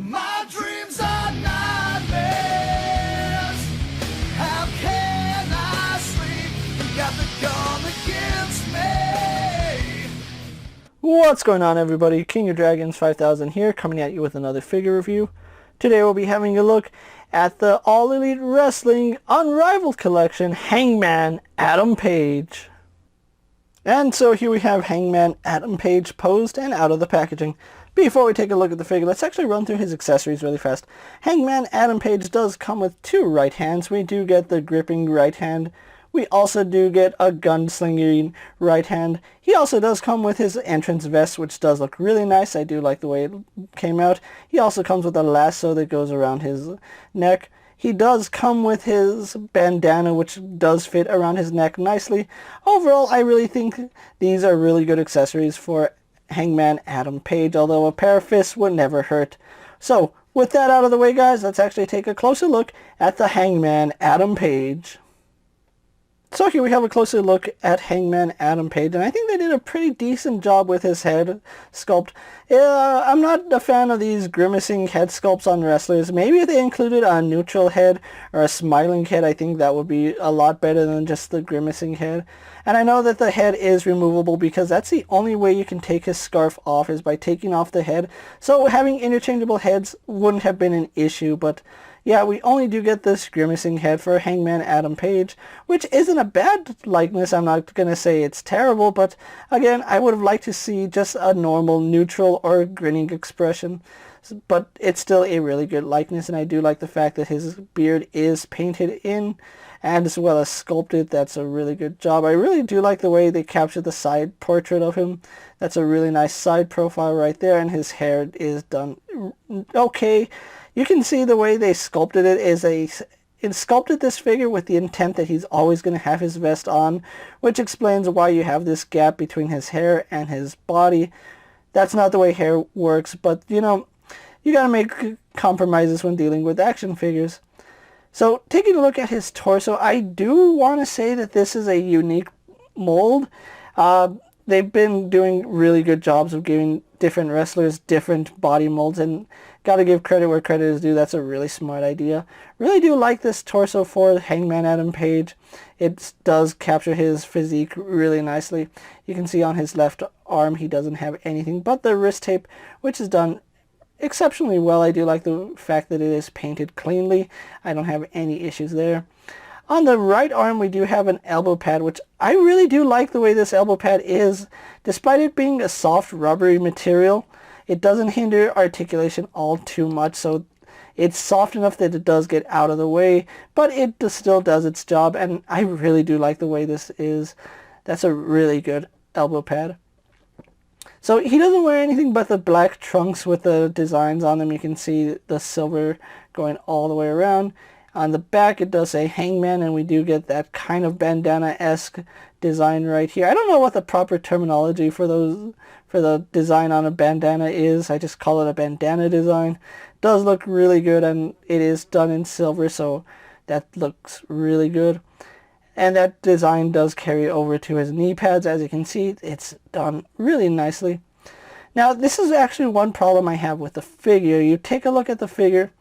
My dreams are nightmares. How can I sleep? You got the gun against me. What's going on, everybody? KingofDragons 5000 here, coming at you with another figure review. Today we'll be having a look at the All Elite Wrestling Unrivaled collection, Hangman Adam Page. And so here we have Hangman Adam Page posed and out of the packaging. Before we take a look at the figure, let's actually run through his accessories really fast. Hangman Adam Page does come with two right hands. We do get the gripping right hand. We also do get a gunslinging right hand. He also does come with his entrance vest, which does look really nice. I do like the way it came out. He also comes with a lasso that goes around his neck. He does come with his bandana, which does fit around his neck nicely. Overall, I really think these are really good accessories for Hangman Adam Page, although a pair of fists would never hurt. So, with that out of the way, guys, let's actually take a closer look at the Hangman Adam Page. So here we have a closer look at Hangman Adam Page, and I think they did a pretty decent job with his head sculpt. I'm not a fan of these grimacing head sculpts on wrestlers. Maybe if they included a neutral head or a smiling head, I think that would be a lot better than just the grimacing head. And I know that the head is removable because that's the only way you can take his scarf off is by taking off the head. So having interchangeable heads wouldn't have been an issue, but yeah, we only do get this grimacing head for Hangman Adam Page, which isn't a bad likeness. I'm not going to say it's terrible, but again, I would have liked to see just a normal neutral or grinning expression. But it's still a really good likeness, and I do like the fact that his beard is painted in and as well as sculpted. That's a really good job. I really do like the way they captured the side portrait of him. That's a really nice side profile right there, and his hair is done okay. You can see the way they sculpted it sculpted this figure with the intent that he's always going to have his vest on, which explains why you have this gap between his hair and his body. That's not the way hair works, but you know, you gotta make compromises when dealing with action figures. So taking a look at his torso, I do want to say that this is a unique mold. They've been doing really good jobs of giving different wrestlers different body molds, and gotta give credit where credit is due. That's a really smart idea. Really do like this torso for Hangman Adam Page. It does capture his physique really nicely. You can see on his left arm he doesn't have anything but the wrist tape, which is done exceptionally well. I do like the fact that it is painted cleanly. I don't have any issues there. On the right arm, we do have an elbow pad, which I really do like the way this elbow pad is. Despite it being a soft, rubbery material, it doesn't hinder articulation all too much, so it's soft enough that it does get out of the way, but it still does its job, and I really do like the way this is. That's a really good elbow pad. So he doesn't wear anything but the black trunks with the designs on them. You can see the silver going all the way around. On the back it does say Hangman, and we do get that kind of bandana-esque design right here. I don't know what the proper terminology for the design on a bandana is. I just call it a bandana design. It does look really good, and it is done in silver, so that looks really good. And that design does carry over to his knee pads. As you can see, it's done really nicely. Now, this is actually one problem I have with the figure. You take a look at the figure,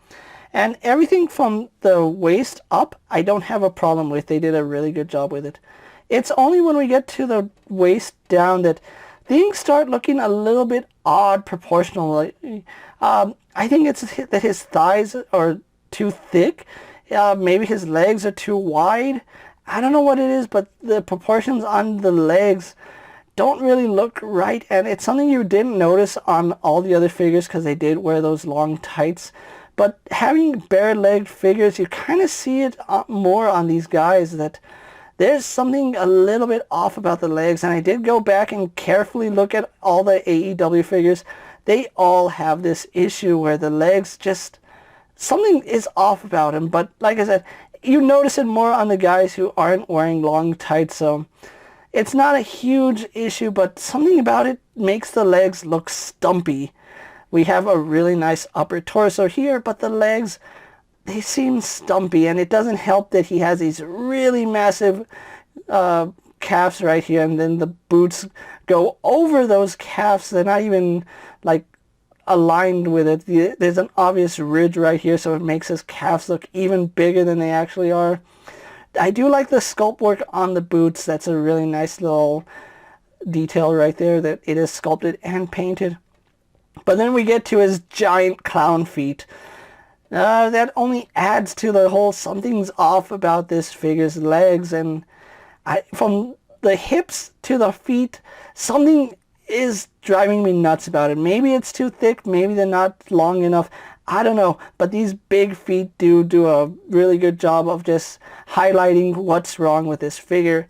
and everything from the waist up, I don't have a problem with. They did a really good job with it. It's only when we get to the waist down that things start looking a little bit odd proportionally. I think it's that his thighs are too thick. Maybe his legs are too wide. I don't know what it is, but the proportions on the legs don't really look right, and it's something you didn't notice on all the other figures because they did wear those long tights. But having bare-legged figures, you kind of see it more on these guys, that there's something a little bit off about the legs. And I did go back and carefully look at all the AEW figures. They all have this issue where the legs just, something is off about them. But like I said, you notice it more on the guys who aren't wearing long tights. So it's not a huge issue, but something about it makes the legs look stumpy. We have a really nice upper torso here, but the legs, they seem stumpy, and it doesn't help that he has these really massive calves right here, and then the boots go over those calves. They're not even like aligned with it. There's an obvious ridge right here, so it makes his calves look even bigger than they actually are. I do like the sculpt work on the boots. That's a really nice little detail right there, that it is sculpted and painted. But then we get to his giant clown feet. That only adds to the whole something's off about this figure's legs, and from the hips to the feet, something is driving me nuts about it. Maybe it's too thick, maybe they're not long enough, I don't know, but these big feet do a really good job of just highlighting what's wrong with this figure.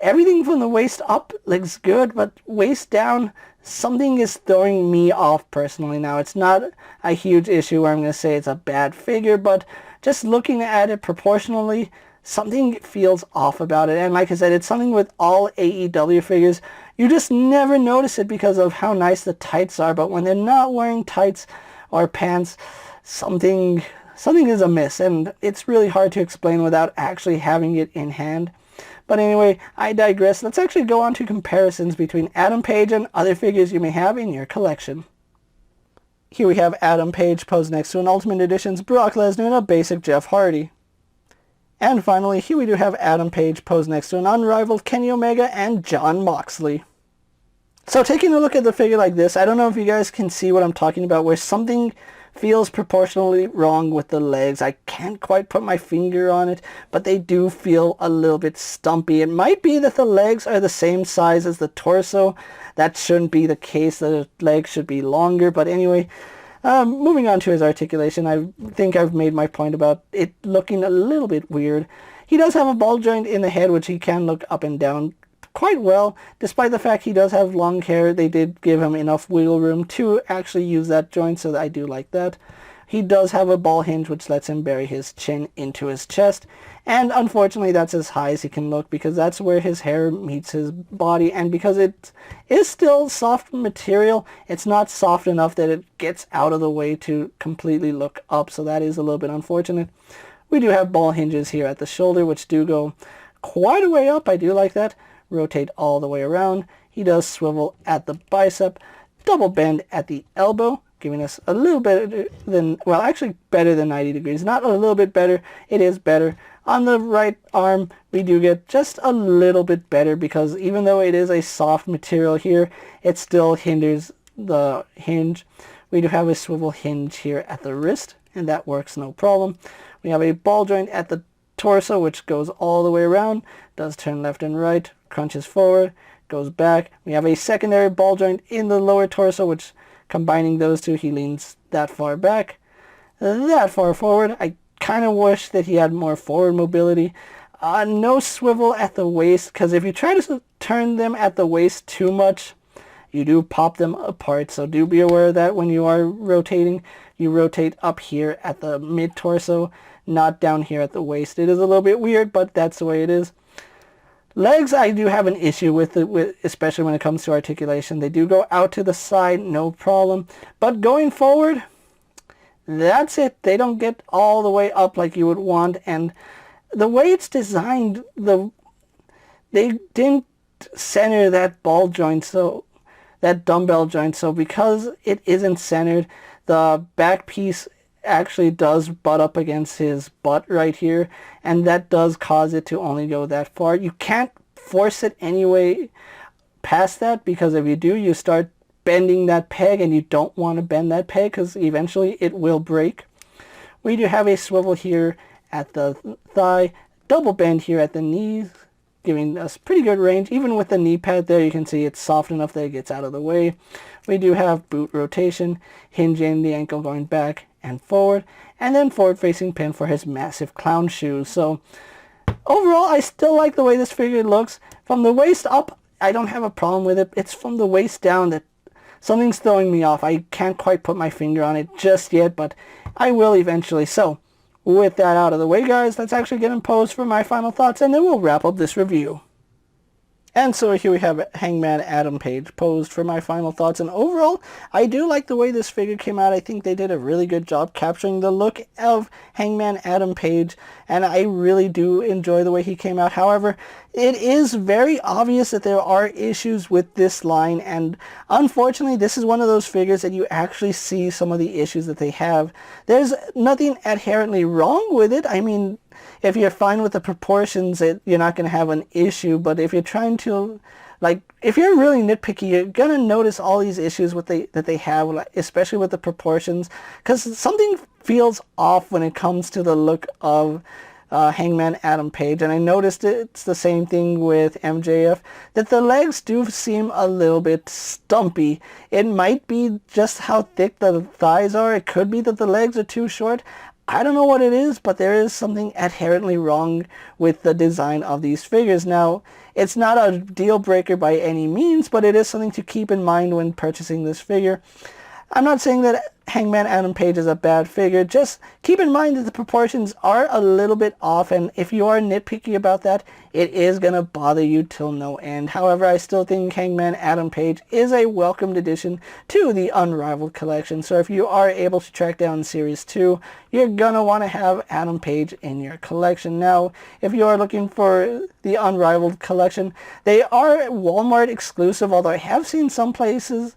Everything from the waist up looks good, but waist down, something is throwing me off personally. Now, it's not a huge issue where I'm going to say it's a bad figure, but just looking at it proportionally, something feels off about it. And like I said, it's something with all AEW figures. You just never notice it because of how nice the tights are, but when they're not wearing tights or pants, something is amiss, and it's really hard to explain without actually having it in hand. But anyway, I digress. Let's actually go on to comparisons between Adam Page and other figures you may have in your collection. Here we have Adam Page posed next to an Ultimate Edition's Brock Lesnar and a basic Jeff Hardy. And finally, here we do have Adam Page posed next to an Unrivaled Kenny Omega and Jon Moxley. So taking a look at the figure like this, I don't know if you guys can see what I'm talking about, where something feels proportionally wrong with the legs. I can't quite put my finger on it, but they do feel a little bit stumpy. It might be that the legs are the same size as the torso. That shouldn't be the case. The legs should be longer. But anyway, moving on to his articulation, I think I've made my point about it looking a little bit weird. He does have a ball joint in the head, which he can look up and down quite well. Despite the fact he does have long hair, they did give him enough wiggle room to actually use that joint, so I do like that. He does have a ball hinge, which lets him bury his chin into his chest, and unfortunately that's as high as he can look because that's where his hair meets his body, and because it is still soft material, it's not soft enough that it gets out of the way to completely look up, so that is a little bit unfortunate. We do have ball hinges here at the shoulder, which do go quite a way up. I do like that. Rotate all the way around. He does swivel at the bicep, double bend at the elbow, giving us a little bit than, well, actually better than 90 degrees. Not a little bit better, it is better. On the right arm, we do get just a little bit better because even though it is a soft material here, it still hinders the hinge. We do have a swivel hinge here at the wrist, and that works no problem. We have a ball joint at the torso, which goes all the way around, does turn left and right, crunches forward, goes back. We have a secondary ball joint in the lower torso, which combining those two, he leans that far back, that far forward. I kind of wish that he had more forward mobility. No swivel at the waist, because if you try to turn them at the waist too much, you do pop them apart, so do be aware of that when you are rotating. You rotate up here at the mid-torso, not down here at the waist. It is a little bit weird, but that's the way it is. Legs, I do have an issue with especially when it comes to articulation. They do go out to the side, no problem. But going forward, that's it. They don't get all the way up like you would want. And the way it's designed, they didn't center that ball joint, so that dumbbell joint. So because it isn't centered, the back piece actually does butt up against his butt right here, and that does cause it to only go that far. You can't force it anyway past that, because if you do, you start bending that peg, and you don't want to bend that peg because eventually it will break. We do have a swivel here at the thigh, double bend here at the knees, giving us pretty good range. Even with the knee pad there, you can see it's soft enough that it gets out of the way. We do have boot rotation, hinging the ankle going back and forward, and then forward facing pin for his massive clown shoes. So overall, I still like the way this figure looks. From the waist up, I don't have a problem with it. It's from the waist down that something's throwing me off. I can't quite put my finger on it just yet, but I will eventually. So with that out of the way, guys, let's actually get in pose for my final thoughts, and then we'll wrap up this review. And so here we have Hangman Adam Page posed for my final thoughts. And overall, I do like the way this figure came out. I think they did a really good job capturing the look of Hangman Adam Page. And I really do enjoy the way he came out. However, it is very obvious that there are issues with this line. And unfortunately, this is one of those figures that you actually see some of the issues that they have. There's nothing inherently wrong with it. I mean, if you're fine with the proportions, you're not going to have an issue. But if you're trying to, like, if you're really nitpicky, you're going to notice all these issues that they have, especially with the proportions. Because something feels off when it comes to the look of Hangman Adam Page. And I noticed it's the same thing with MJF, that the legs do seem a little bit stumpy. It might be just how thick the thighs are. It could be that the legs are too short. I don't know what it is, but there is something inherently wrong with the design of these figures. Now, it's not a deal breaker by any means, but it is something to keep in mind when purchasing this figure. I'm not saying that Hangman Adam Page is a bad figure. Just keep in mind that the proportions are a little bit off, and if you are nitpicky about that, it is going to bother you till no end. However, I still think Hangman Adam Page is a welcomed addition to the Unrivaled collection. So if you are able to track down Series 2, you're going to want to have Adam Page in your collection. Now, if you are looking for the Unrivaled collection, they are Walmart exclusive, although I have seen some places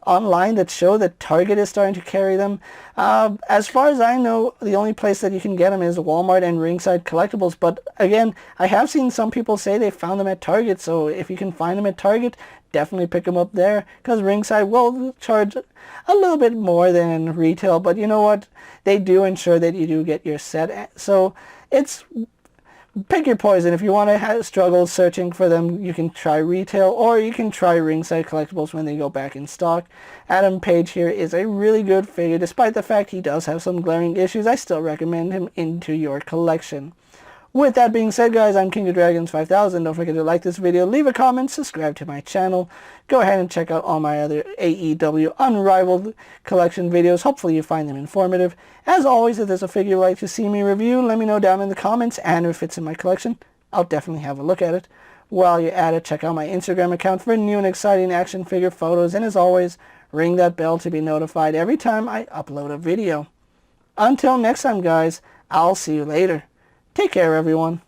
online that show that Target is starting to carry them. As far as I know, the only place that you can get them is Walmart and Ringside Collectibles. But again, I have seen some people say they found them at Target. So if you can find them at Target, definitely pick them up there. Because Ringside will charge a little bit more than in retail. But you know what? They do ensure that you do get your set. So it's... pick your poison. If you want to struggle searching for them, you can try retail, or you can try Ringside Collectibles when they go back in stock. Adam Page here is a really good figure. Despite the fact he does have some glaring issues, I still recommend him into your collection. With that being said, guys, I'm KingofDragons 5000. Don't forget to like this video, leave a comment, subscribe to my channel. Go ahead and check out all my other AEW Unrivaled collection videos. Hopefully you find them informative. As always, if there's a figure you'd like to see me review, let me know down in the comments, and if it's in my collection, I'll definitely have a look at it. While you're at it, check out my Instagram account for new and exciting action figure photos, and as always, ring that bell to be notified every time I upload a video. Until next time, guys, I'll see you later. Take care, everyone.